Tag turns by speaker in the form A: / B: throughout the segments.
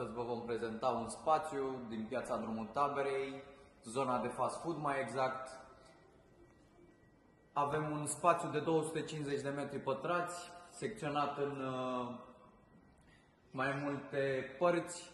A: Astăzi vă vom prezenta un spațiu din piața Drumul Taberei, zona de fast food mai exact. Avem un spațiu de 250 de metri pătrați, secționat în mai multe părți.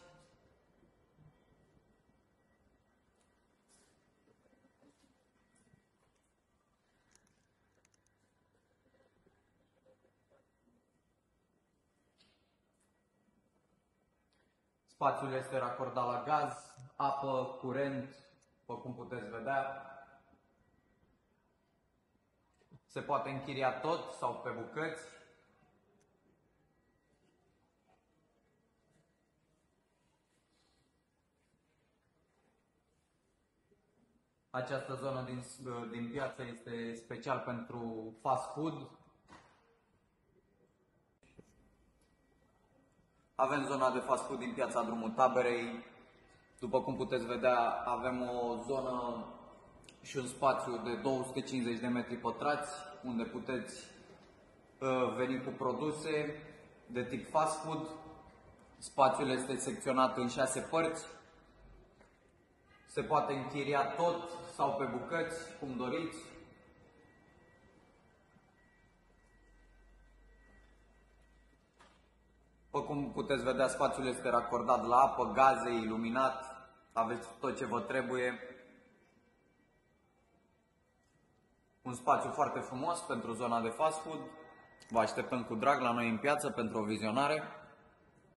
A: Spațiul este racordat la gaz, apă, curent, după cum puteți vedea. Se poate închiria tot sau pe bucăți. Această zonă din piață este special pentru fast food. Avem zona de fast food din piața Drumul Taberei. După cum puteți vedea, avem o zonă și un spațiu de 250 de metri pătrați, unde puteți veni cu produse de tip fast food. Spațiul este secționat în 6 părți. Se poate închiria tot sau pe bucăți, cum doriți. După cum puteți vedea, spațiul este racordat la apă, gaze, iluminat. Aveți tot ce vă trebuie. Un spațiu foarte frumos pentru zona de fast food. Vă așteptăm cu drag la noi în piață pentru o vizionare.